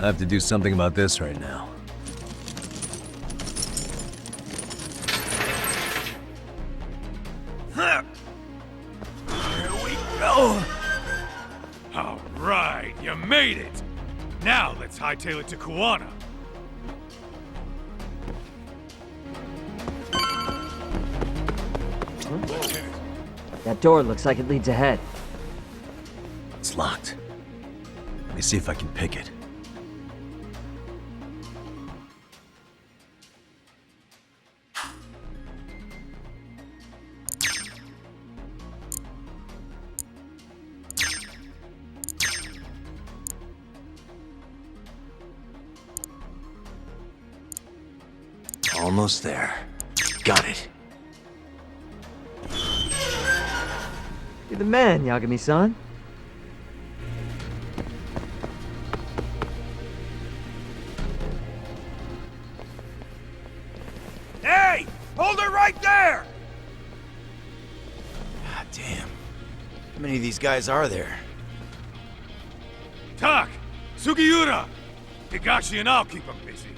have to do something about this right now. Here we go! All right, you made it! Now let's hightail it to Kuwana. That door looks like it leads ahead. It's locked. Let me see if I can pick it. Almost there. Got it. You're the man, Yagami-san. Hey! Hold it right there! God damn. How many of these guys are there? Tak! Sugiura! Higashi and I'll keep them busy.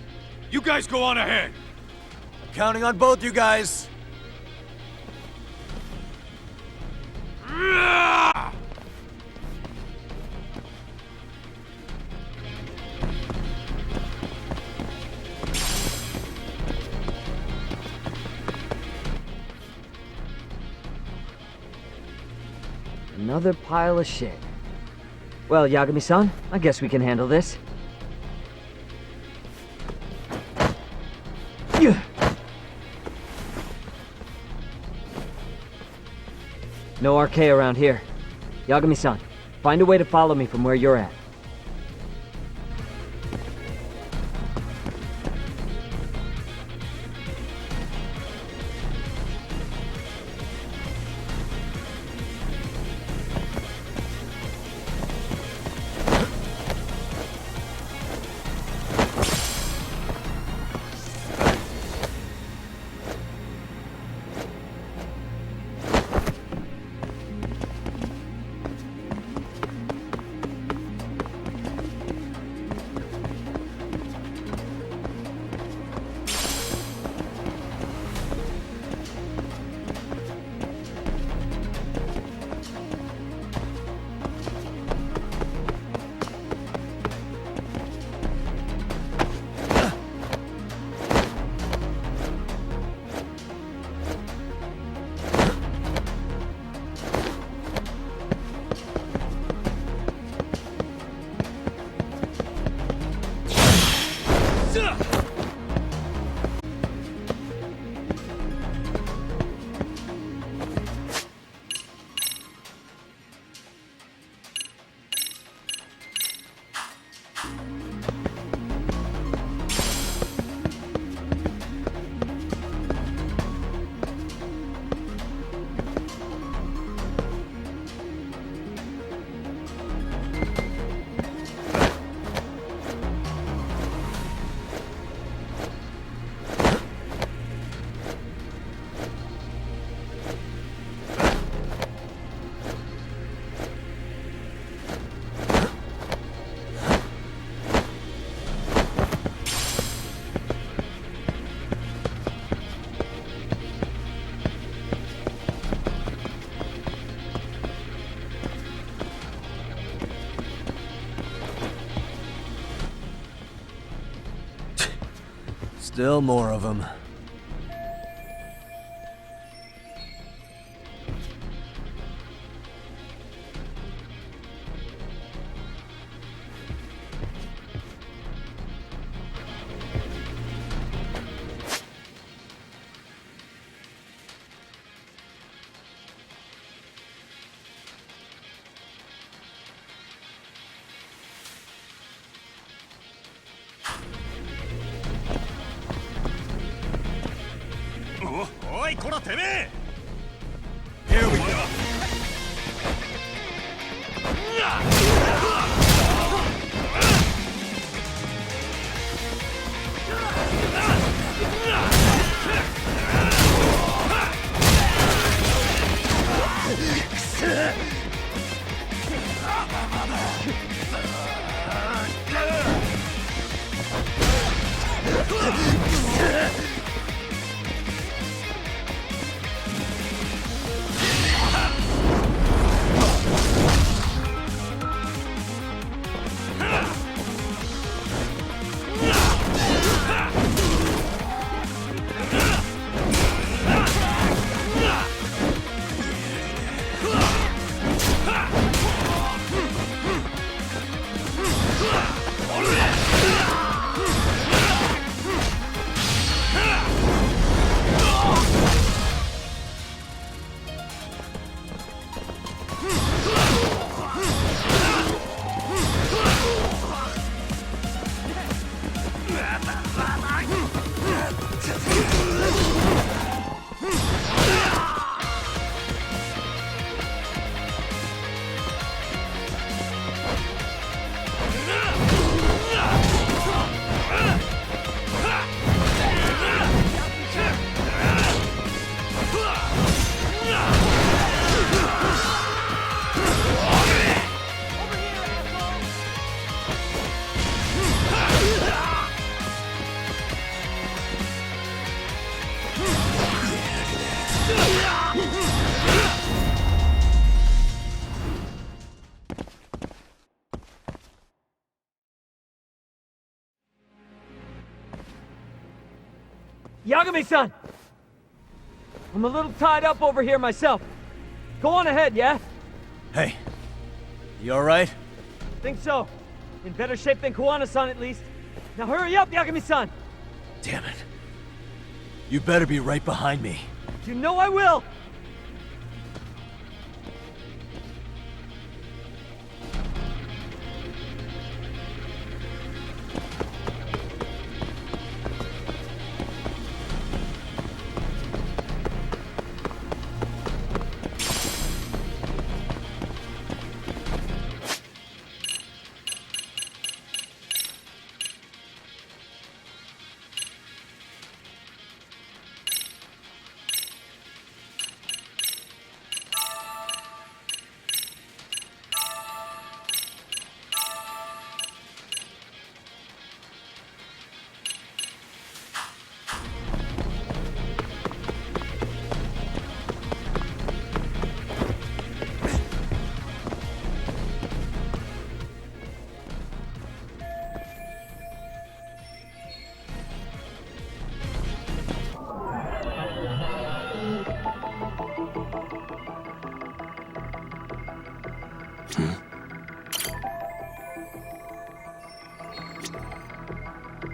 You guys go on ahead. Counting on both you guys. Another pile of shit. Well, Yagami-san, I guess we can handle this. No RK around here. Yagami-san, find a way to follow me from where you're at. Still more of them. Here we go. Yagami-san! I'm a little tied up over here myself. Go on ahead, yeah? Hey, you alright? Think so. In better shape than Kuwana-san, at least. Now hurry up, Yagami-san! Damn it. You better be right behind me. You know I will!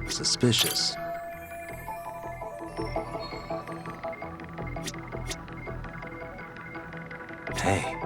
Suspicious. Hey.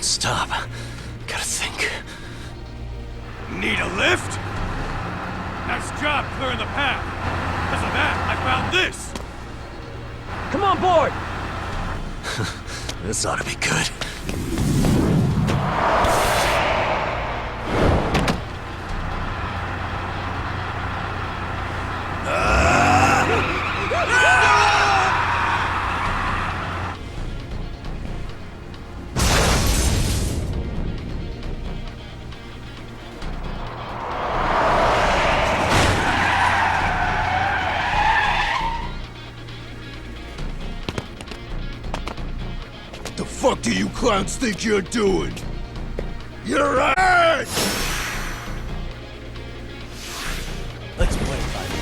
Don't stop. Gotta think. Need a lift? Nice job clearing the path. Because of that, I found this! Come on board! This ought to be good. The fuck do you clowns think you're doing? You're ass! Let's play it, buddy.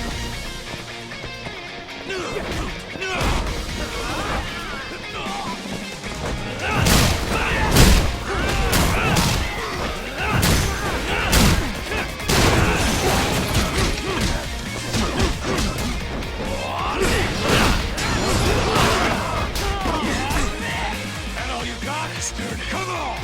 That all you got? Come on!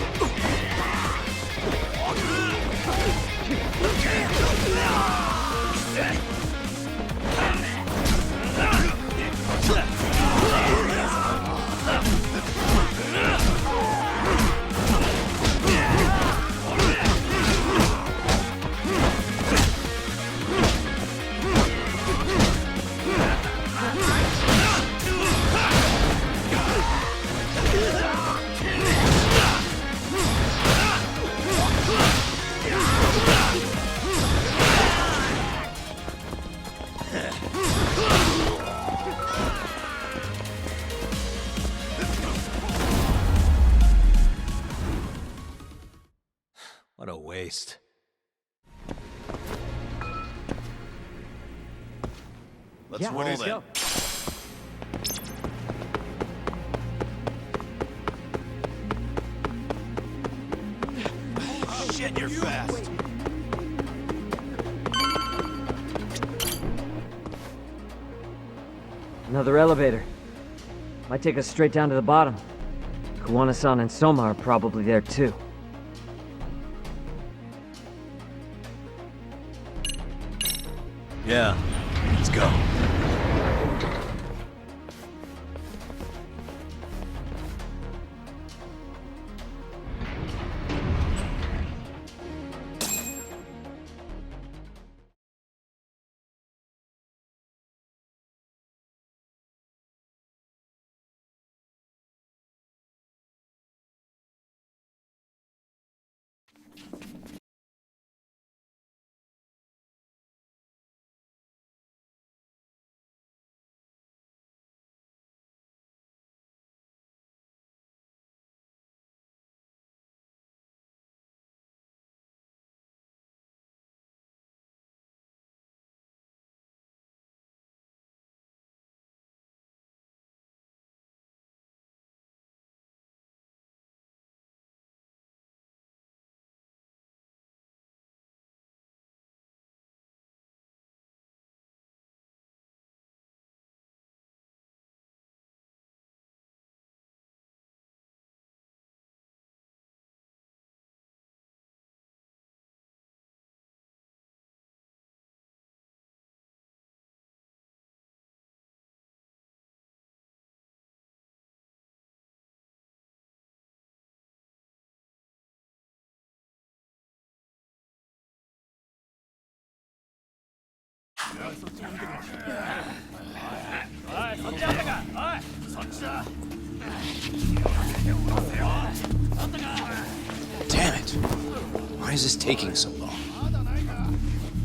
What a waste. Let's roll then. Oh, shit, you're fast. Another elevator. Might take us straight down to the bottom. Kuwana-san and Soma are probably there too. Yeah, let's go. Damn it! Why is this taking so long?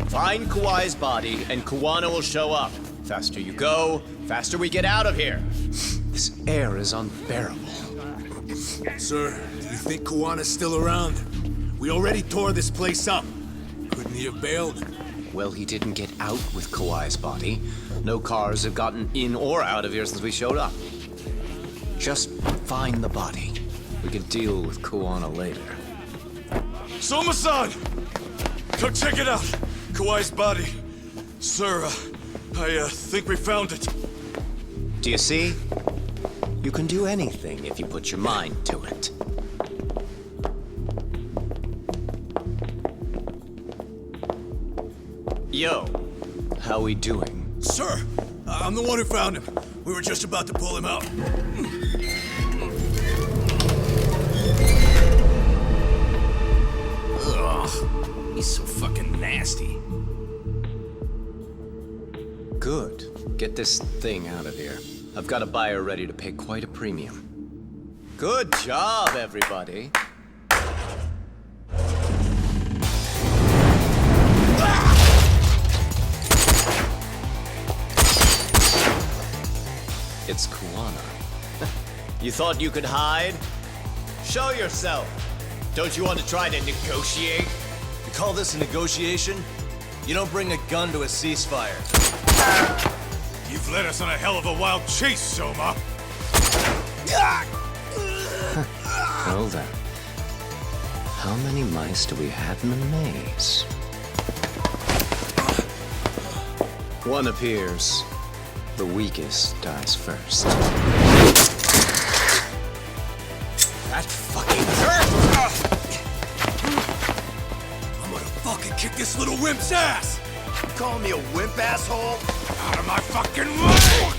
Find Kawai's body, and Kuwana will show up. Faster you go, faster we get out of here. This air is unbearable. Sir, do you think Kuwana's still around? We already tore this place up. Couldn't he have bailed? Well, he didn't get out with Kawai's body. No cars have gotten in or out of here since we showed up. Just find the body. We can deal with Kuwana later. Soma-san! Come check it out! Kawai's body. Sir, I think we found it. Do you see? You can do anything if you put your mind to it. Yo, how we doing? Sir, I'm the one who found him. We were just about to pull him out. Ugh, he's so fucking nasty. Good. Get this thing out of here. I've got a buyer ready to pay quite a premium. Good job, everybody. It's Kuwana. You thought you could hide? Show yourself. Don't you want to try to negotiate? You call this a negotiation? You don't bring a gun to a ceasefire. You've led us on a hell of a wild chase, Soma. Well then. How many mice do we have in the maze? One appears. The weakest dies first. That fucking hurt! I'm gonna fucking kick this little wimp's ass! You calling me a wimp, asshole? Out of my fucking way!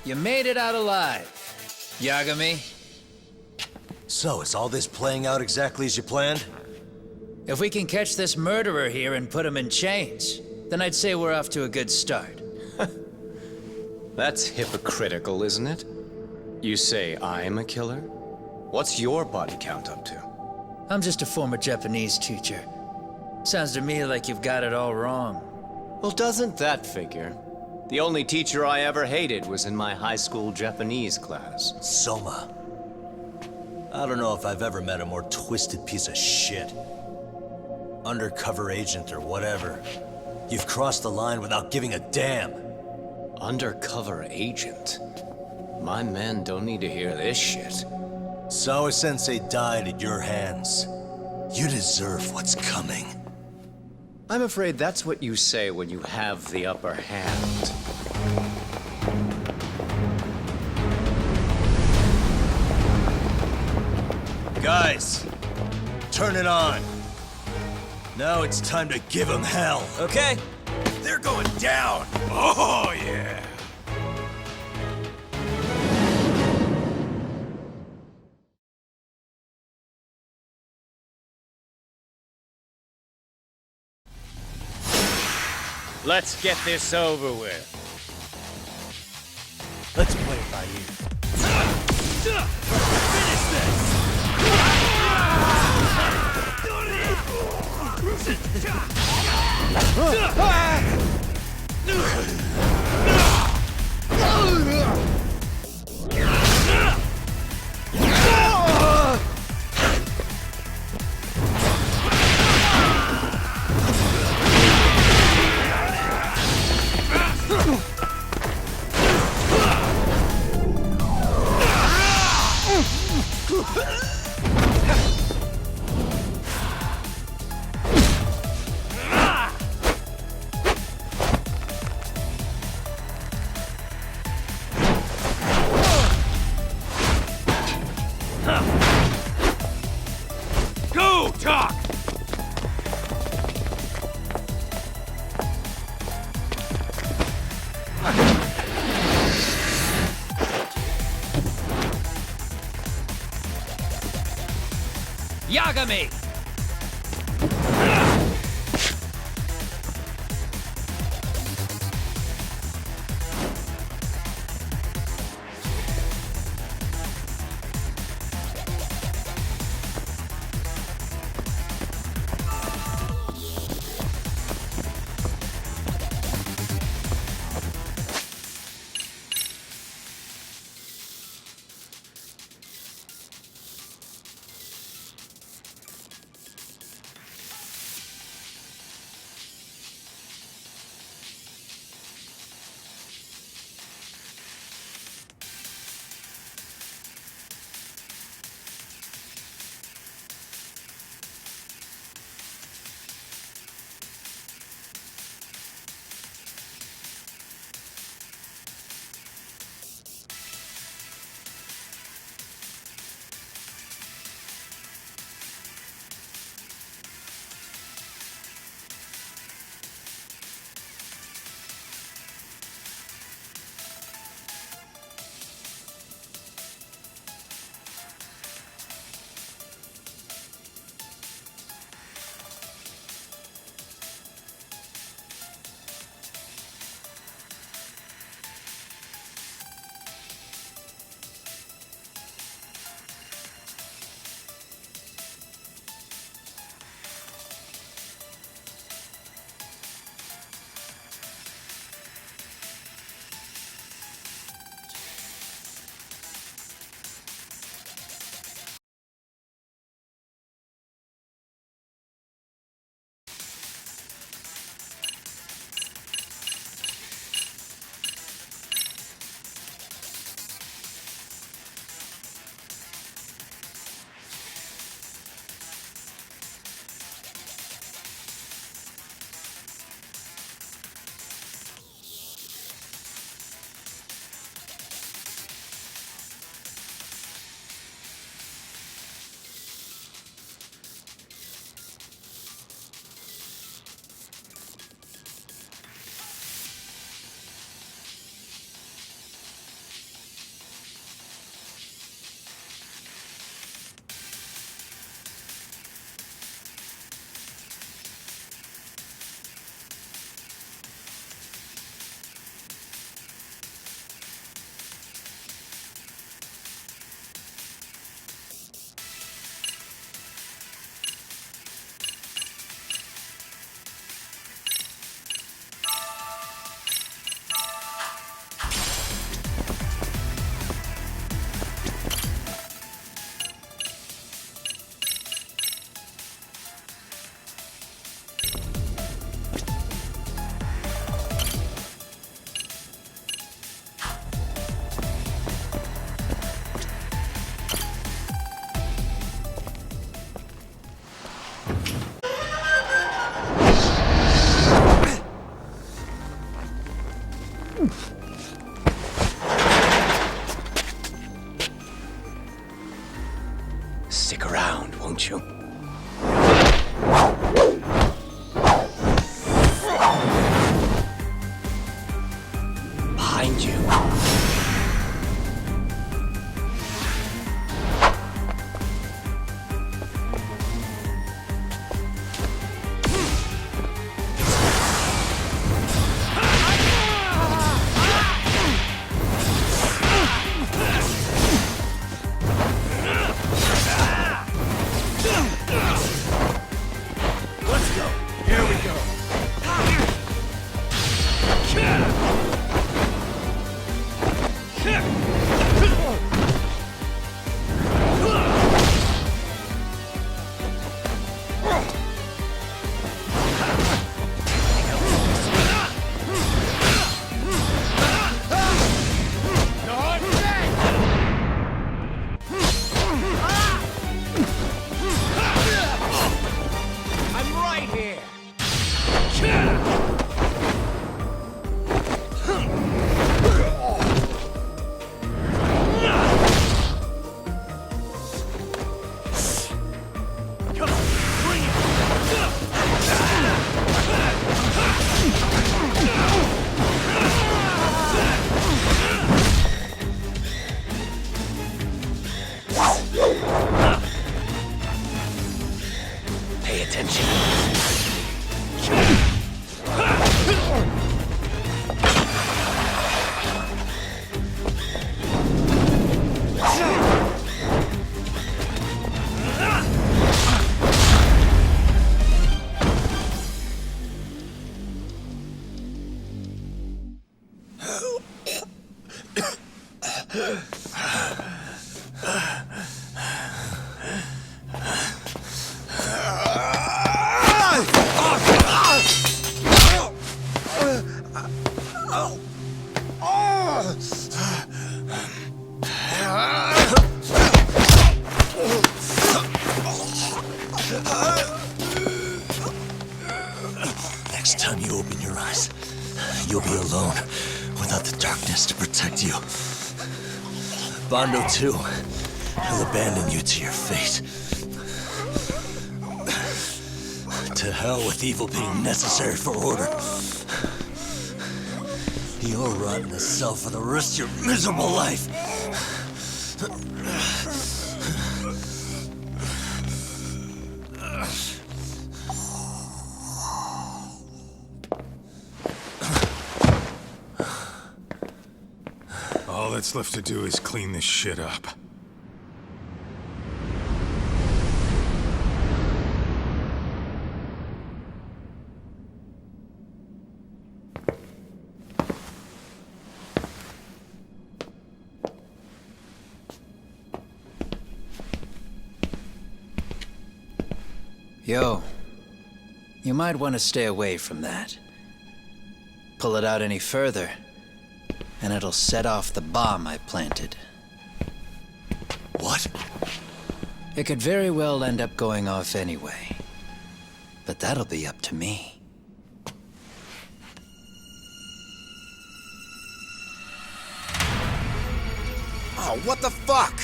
You made it out alive, Yagami. So, is all this playing out exactly as you planned? If we can catch this murderer here and put him in chains, then I'd say we're off to a good start. That's hypocritical, isn't it? You say I'm a killer? What's your body count up to? I'm just a former Japanese teacher. Sounds to me like you've got it all wrong. Well, doesn't that figure? The only teacher I ever hated was in my high school Japanese class. Soma. I don't know if I've ever met a more twisted piece of shit. Undercover agent or whatever. You've crossed the line without giving a damn. Undercover agent? My men don't need to hear this shit. Sawa-sensei died at your hands. You deserve what's coming. I'm afraid that's what you say when you have the upper hand. Guys, turn it on. Now it's time to give them hell. Okay? They're going down! Oh, yeah! Let's get this over with. Let's play it by ear. Finish this! Go, Talk! Yagami! Stick around, won't you? Behind you. Pay attention. Next time you open your eyes, you'll be alone, without the darkness to protect you. Bondo too. He'll abandon you to your fate. To hell with evil being necessary for order. You'll rot in a cell for the rest of your miserable life. All that's left to do is clean this shit up. Yo, you might want to stay away from that. Pull it out any further, and it'll set off the bomb I planted. What? It could very well end up going off anyway. But that'll be up to me. Oh, what the fuck?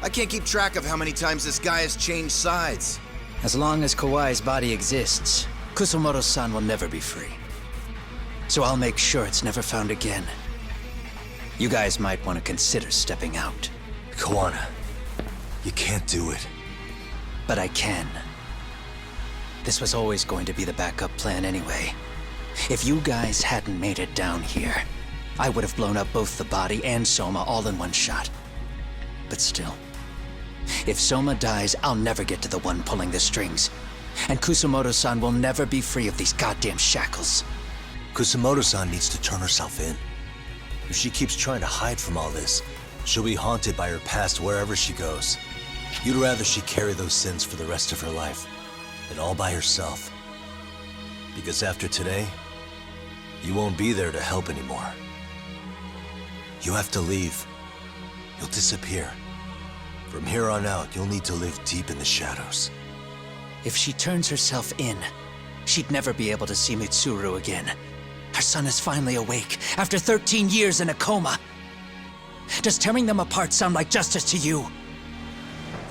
I can't keep track of how many times this guy has changed sides. As long as Kawai's body exists, Kusumoto-san will never be free. So I'll make sure it's never found again. You guys might want to consider stepping out. Kawana, you can't do it. But I can. This was always going to be the backup plan anyway. If you guys hadn't made it down here, I would have blown up both the body and Soma all in one shot. But still, if Soma dies, I'll never get to the one pulling the strings. And Kusumoto-san will never be free of these goddamn shackles. Kusumoto-san needs to turn herself in. If she keeps trying to hide from all this, she'll be haunted by her past wherever she goes. You'd rather she carry those sins for the rest of her life, and all by herself. Because after today, you won't be there to help anymore. You have to leave. You'll disappear. From here on out, you'll need to live deep in the shadows. If she turns herself in, she'd never be able to see Mitsuru again. Her son is finally awake, after 13 years in a coma. Does tearing them apart sound like justice to you?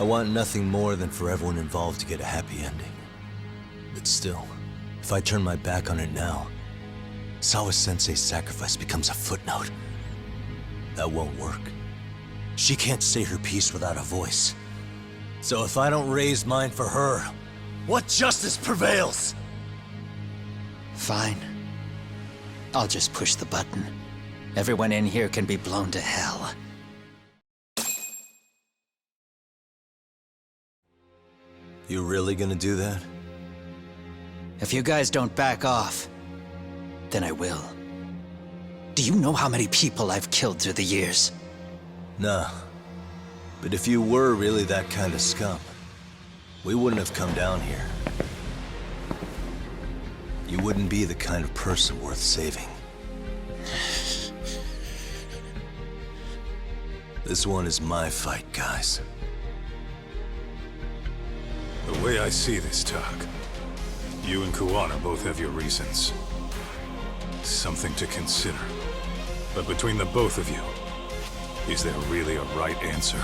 I want nothing more than for everyone involved to get a happy ending. But still, if I turn my back on it now, Sawa-sensei's sacrifice becomes a footnote. That won't work. She can't say her piece without a voice. So if I don't raise mine for her, what justice prevails? Fine. I'll just push the button. Everyone in here can be blown to hell. You really gonna do that? If you guys don't back off, then I will. Do you know how many people I've killed through the years? Nah. But if you were really that kind of scum, we wouldn't have come down here. You wouldn't be the kind of person worth saving. This one is my fight, guys. The way I see this, Tak, you and Kuwana both have your reasons. Something to consider. But between the both of you, is there really a right answer?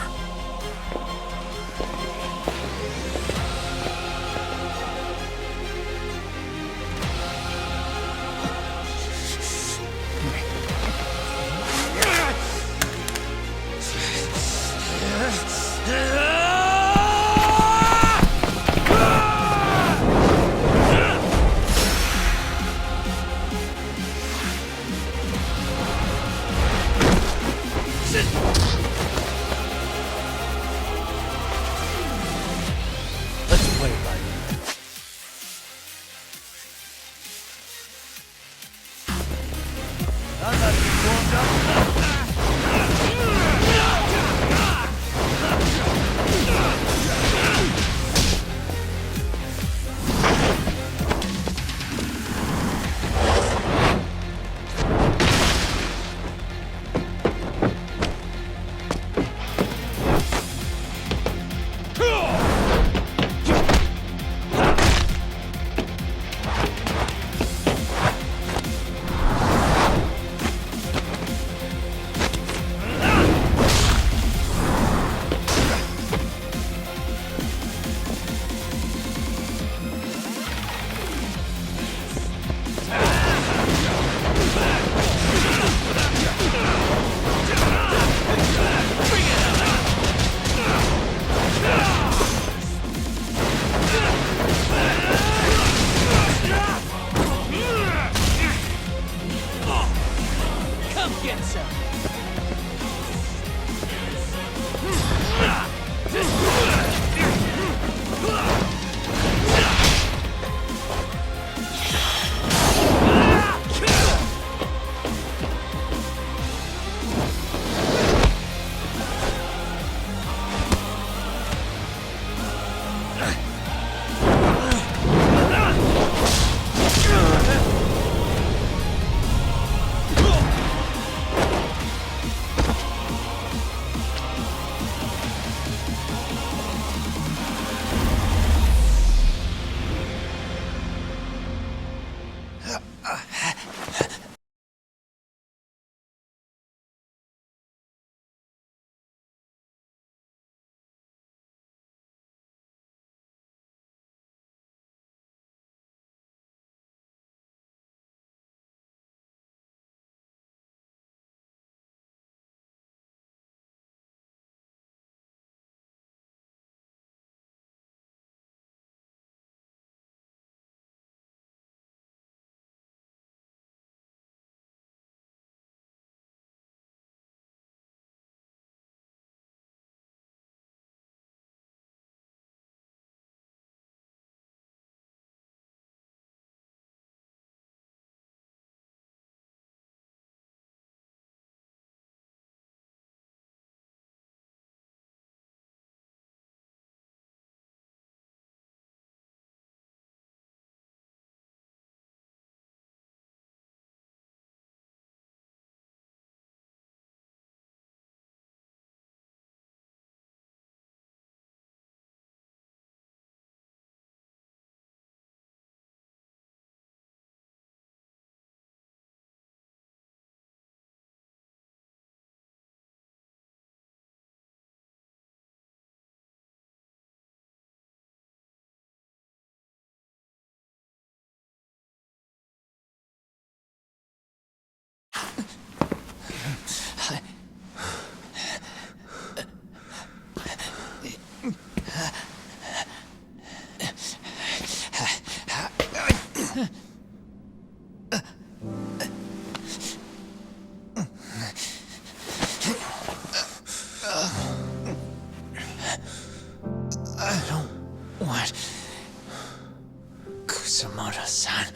Kusamoto-san.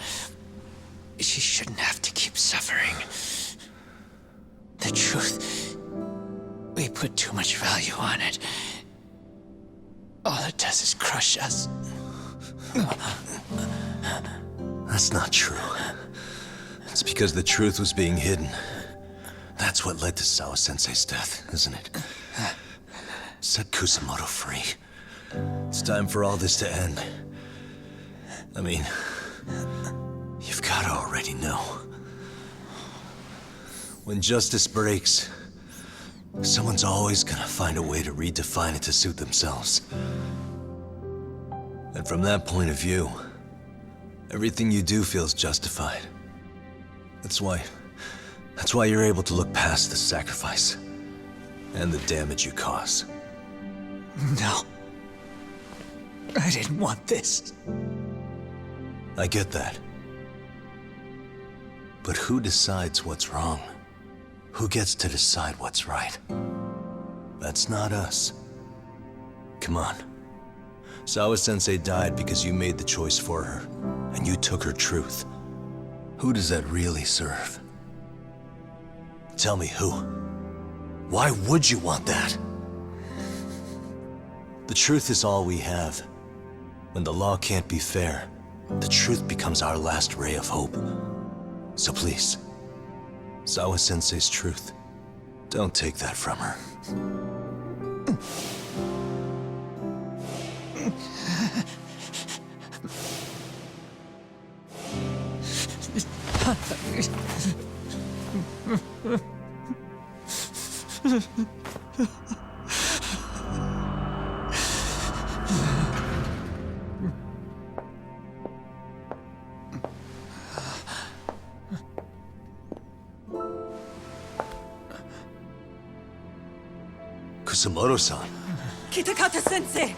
She shouldn't have to keep suffering. The truth, we put too much value on it. All it does is crush us. That's not true. It's because the truth was being hidden. That's what led to Sawa-sensei's death, isn't it? Set Kusamoto free. It's time for all this to end. I mean, you've got to already know. When justice breaks, someone's always gonna find a way to redefine it to suit themselves. And from that point of view, everything you do feels justified. That's why you're able to look past the sacrifice and the damage you cause. No. I didn't want this. I get that. But who decides what's wrong? Who gets to decide what's right? That's not us. Come on. Sawa-sensei died because you made the choice for her, and you took her truth. Who does that really serve? Tell me who. Why would you want that? The truth is all we have. When the law can't be fair, the truth becomes our last ray of hope. So please, Sawa-sensei's truth, don't take that from her. Kusamoto-san. Kitakata-sensei!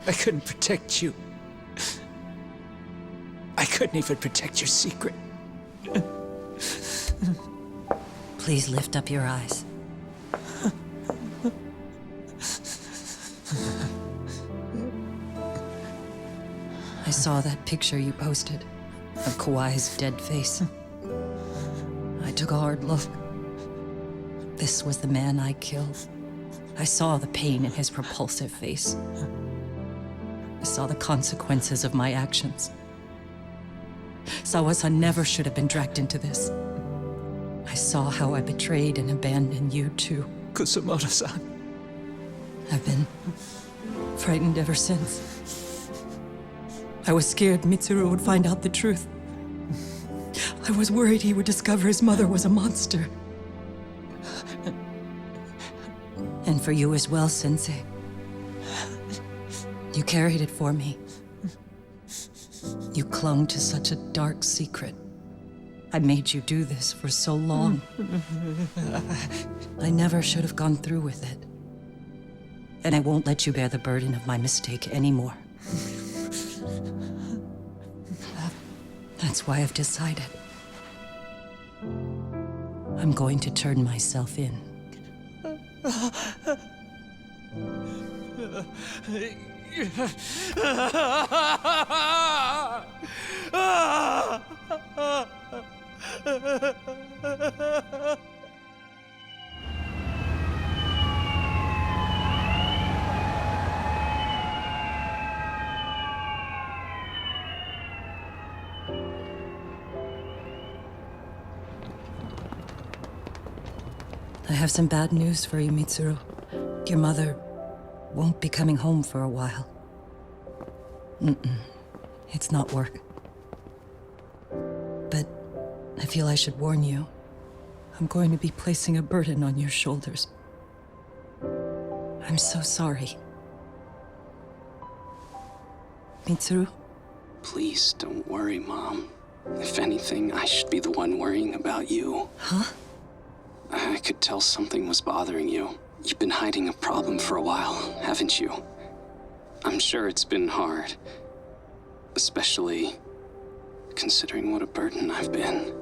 I couldn't protect you. I couldn't even protect your secret. Please lift up your eyes. I saw that picture you posted of Kawai's dead face. I took a hard look. This was the man I killed. I saw the pain in his repulsive face. I saw the consequences of my actions. Sawa-san never should have been dragged into this. I saw how I betrayed and abandoned you too. Kusamoto-san. I've been frightened ever since. I was scared Mitsuru would find out the truth. I was worried he would discover his mother was a monster. And for you as well, Sensei. You carried it for me. You clung to such a dark secret. I made you do this for so long. I never should have gone through with it. And I won't let you bear the burden of my mistake anymore. That's why I've decided. I'm going to turn myself in. I have some bad news for you, Mitsuru. Your mother won't be coming home for a while. It's not work. But I feel I should warn you. I'm going to be placing a burden on your shoulders. I'm so sorry. Mitsuru? Please don't worry, Mom. If anything, I should be the one worrying about you. Huh? I could tell something was bothering you. You've been hiding a problem for a while, haven't you? I'm sure it's been hard. Especially considering what a burden I've been.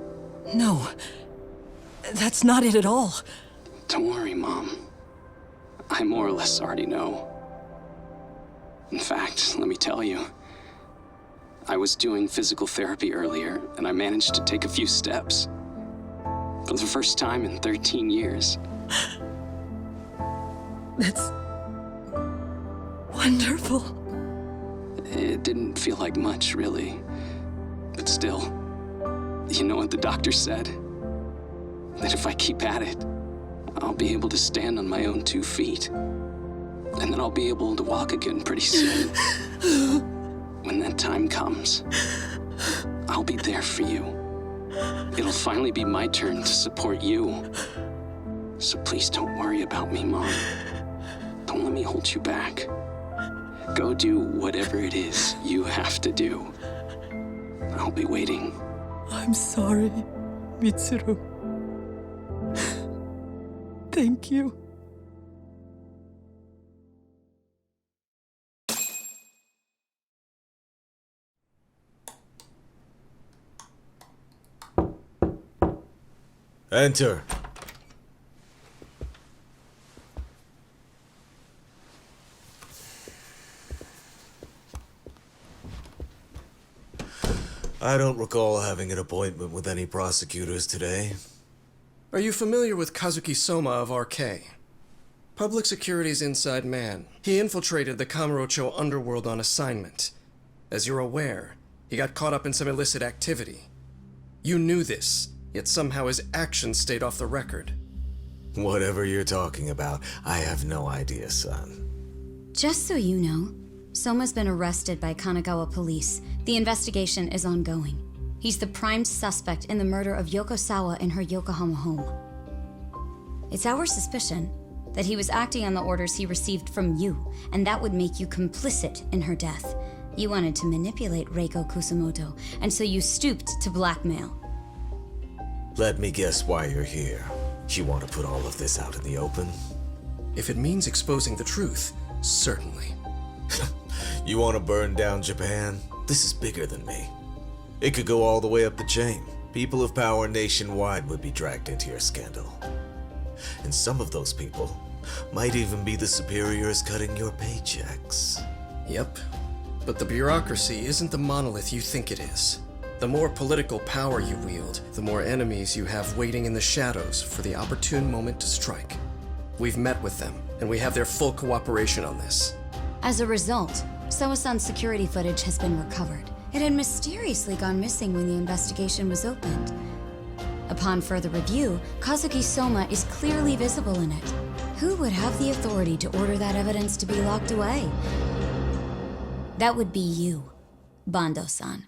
No. That's not it at all. Don't worry, Mom. I more or less already know. In fact, let me tell you. I was doing physical therapy earlier, and I managed to take a few steps. For the first time in 13 years. That's wonderful. It didn't feel like much, really. But still, you know what the doctor said? That if I keep at it, I'll be able to stand on my own 2 feet. And then I'll be able to walk again pretty soon. When that time comes, I'll be there for you. It'll finally be my turn to support you. So please don't worry about me, Mom. Don't let me hold you back. Go do whatever it is you have to do. I'll be waiting. I'm sorry, Mitsuru. Thank you. Enter. I don't recall having an appointment with any prosecutors today. Are you familiar with Kazuki Soma of RK? Public Security's inside man. He infiltrated the Kamurocho underworld on assignment. As you're aware, he got caught up in some illicit activity. You knew this, yet somehow his actions stayed off the record. Whatever you're talking about, I have no idea, son. Just so you know, Soma's been arrested by Kanagawa police. The investigation is ongoing. He's the prime suspect in the murder of Yoko Sawa in her Yokohama home. It's our suspicion that he was acting on the orders he received from you, and that would make you complicit in her death. You wanted to manipulate Reiko Kusamoto, and so you stooped to blackmail. Let me guess why you're here. You want to put all of this out in the open? If it means exposing the truth, certainly. You want to burn down Japan? This is bigger than me. It could go all the way up the chain. People of power nationwide would be dragged into your scandal. And some of those people might even be the superiors cutting your paychecks. Yep. But the bureaucracy isn't the monolith you think it is. The more political power you wield, the more enemies you have waiting in the shadows for the opportune moment to strike. We've met with them, and we have their full cooperation on this. As a result, Soa-san's security footage has been recovered. It had mysteriously gone missing when the investigation was opened. Upon further review, Kazuki Soma is clearly visible in it. Who would have the authority to order that evidence to be locked away? That would be you, Bando-san.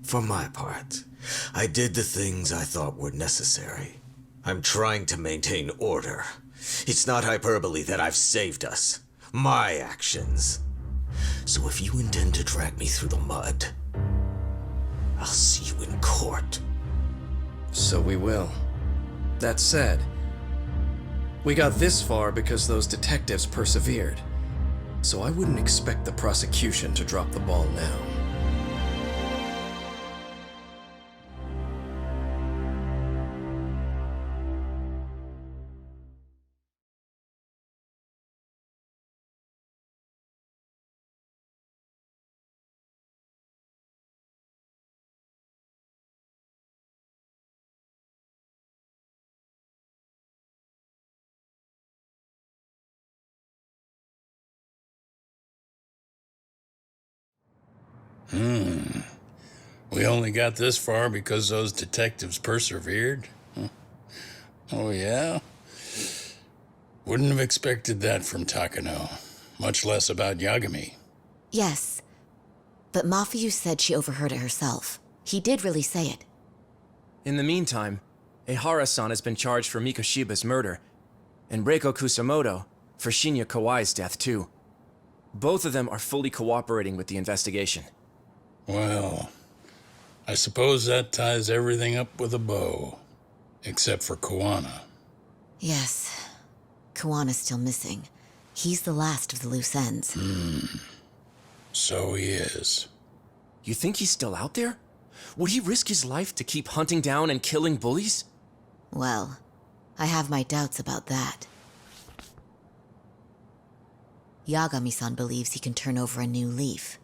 For my part, I did the things I thought were necessary. I'm trying to maintain order. It's not hyperbole that I've saved us. My actions. So if you intend to drag me through the mud, I'll see you in court. So we will. That said, we got this far because those detectives persevered. So I wouldn't expect the prosecution to drop the ball now. We only got this far because those detectives persevered? Huh. Oh, yeah? Wouldn't have expected that from Takano, much less about Yagami. Yes, but Mafuyu said she overheard it herself. He did really say it. In the meantime, Ehara-san has been charged for Mikoshiba's murder, and Reiko Kusamoto for Shinya Kawai's death, too. Both of them are fully cooperating with the investigation. Well, I suppose that ties everything up with a bow. Except for Kuwana. Yes. Kuwana's still missing. He's the last of the loose ends. So he is. You think he's still out there? Would he risk his life to keep hunting down and killing bullies? Well, I have my doubts about that. Yagami-san believes he can turn over a new leaf.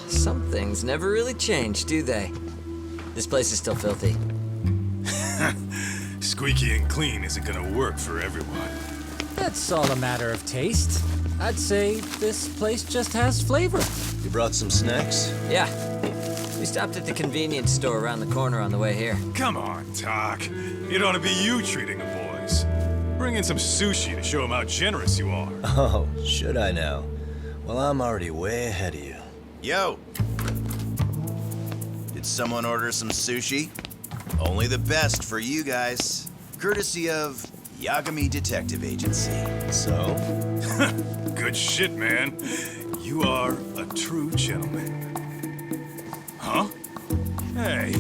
Some things never really change, do they? This place is still filthy. Squeaky and clean isn't gonna work for everyone. That's all a matter of taste. I'd say this place just has flavor. You brought some snacks? Yeah. We stopped at the convenience store around the corner on the way here. Come on, Talk. It ought to be you treating the boys. Bring in some sushi to show them how generous you are. Oh, should I now? Well, I'm already way ahead of you. Yo! Did someone order some sushi? Only the best for you guys. Courtesy of Yagami Detective Agency. So? Good shit, man. You are a true gentleman. Huh? Hey,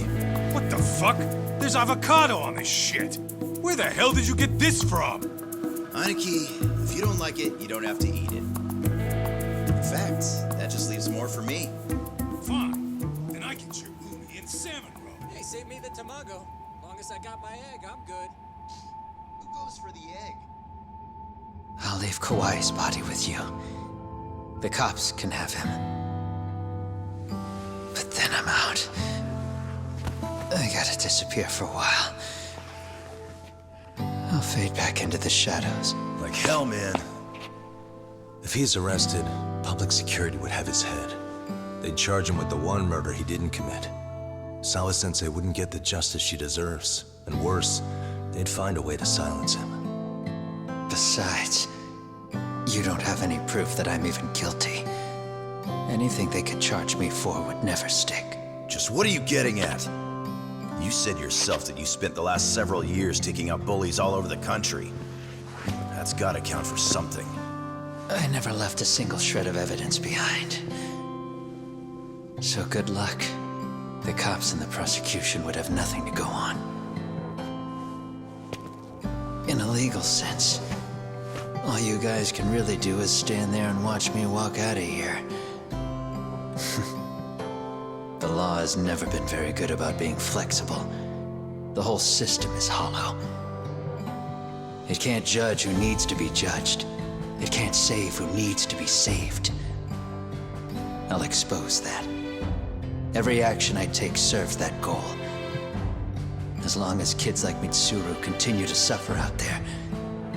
what the fuck? There's avocado on this shit. Where the hell did you get this from? Aniki, if you don't like it, you don't have to eat it. In fact, that just leaves more for me. Fine. Then I get your umi and salmon roll. Hey, save me the tamago. Long as I got my egg, I'm good. Who goes for the egg? I'll leave Kawai's body with you. The cops can have him. But then I'm out. I gotta disappear for a while. I'll fade back into the shadows. Like hell, man. If he's arrested, public security would have his head. They'd charge him with the one murder he didn't commit. Sawa-sensei wouldn't get the justice she deserves. And worse, they'd find a way to silence him. Besides, you don't have any proof that I'm even guilty. Anything they could charge me for would never stick. Just what are you getting at? You said yourself that you spent the last several years taking out bullies all over the country. That's gotta count for something. I never left a single shred of evidence behind. So good luck. The cops and the prosecution would have nothing to go on. In a legal sense, all you guys can really do is stand there and watch me walk out of here. The law has never been very good about being flexible. The whole system is hollow. It can't judge who needs to be judged. It can't save who needs to be saved. I'll expose that. Every action I take serves that goal. As long as kids like Mitsuru continue to suffer out there,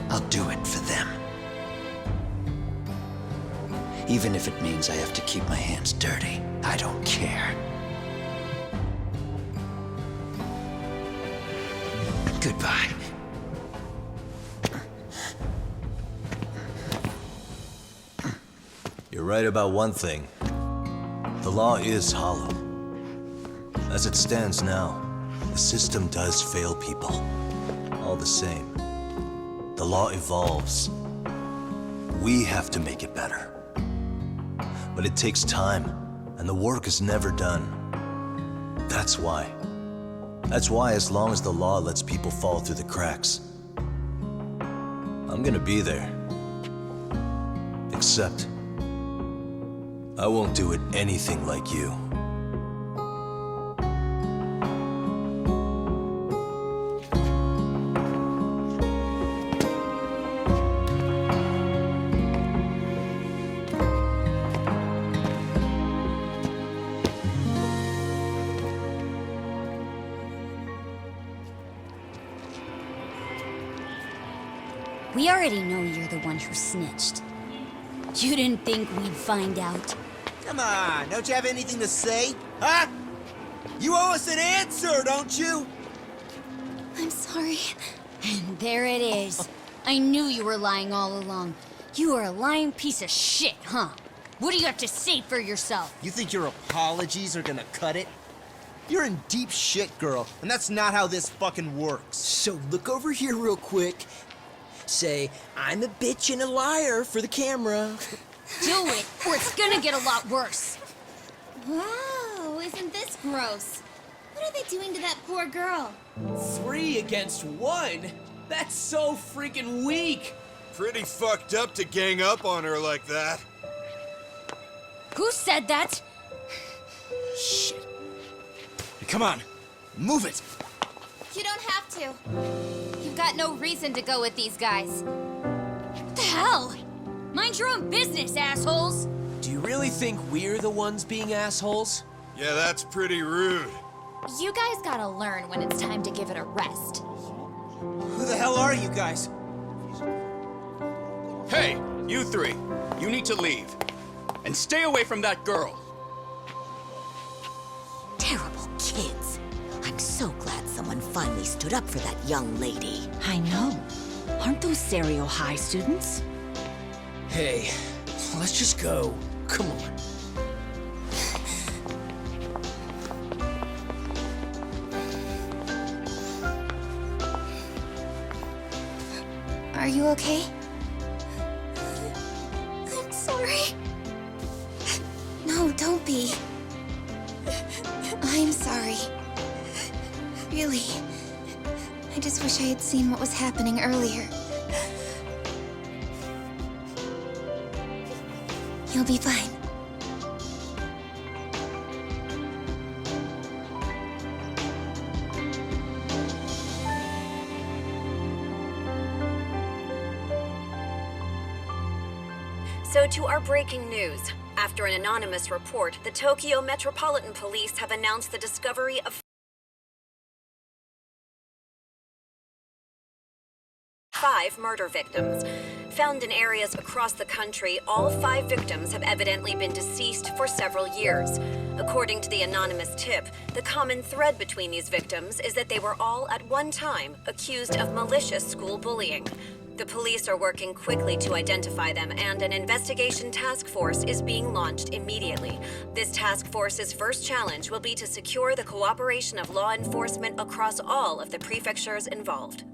I'll do it for them. Even if it means I have to keep my hands dirty, I don't care. Goodbye. You're right about one thing. The law is hollow. As it stands now, the system does fail people. All the same, the law evolves. We have to make it better. But it takes time, and the work is never done. That's why. That's why as long as the law lets people fall through the cracks, I'm gonna be there. Except, I won't do it anything like you. We already know you're the one who snitched. You didn't think we'd find out. Come on, don't you have anything to say? Huh? You owe us an answer, don't you? I'm sorry. And there it is. I knew you were lying all along. You are a lying piece of shit, huh? What do you have to say for yourself? You think your apologies are gonna cut it? You're in deep shit, girl, and that's not how this fucking works. So look over here real quick. Say, I'm a bitch and a liar for the camera. Do it, or it's gonna get a lot worse. Wow, isn't this gross? What are they doing to that poor girl? 3 against 1? That's so freaking weak! Pretty fucked up to gang up on her like that. Who said that? Shit. Come on, move it! You don't have to. You've got no reason to go with these guys. What the hell? Mind your own business, assholes! Do you really think we're the ones being assholes? Yeah, that's pretty rude. You guys gotta learn when it's time to give it a rest. Who the hell are you guys? Hey, you three. You need to leave. And stay away from that girl. Terrible kids. I'm so glad someone finally stood up for that young lady. I know. Aren't those Serio High students? Hey, let's just go. Come on. Are you okay? I'm sorry. No, don't be. I'm sorry. Really. I just wish I had seen what was happening earlier. You'll be fine. So to our breaking news. After an anonymous report, the Tokyo Metropolitan Police have announced the discovery of 5 murder victims. Found in areas across the country, all 5 victims have evidently been deceased for several years. According to the anonymous tip, the common thread between these victims is that they were all at one time accused of malicious school bullying. The police are working quickly to identify them, and an investigation task force is being launched immediately. This task force's first challenge will be to secure the cooperation of law enforcement across all of the prefectures involved.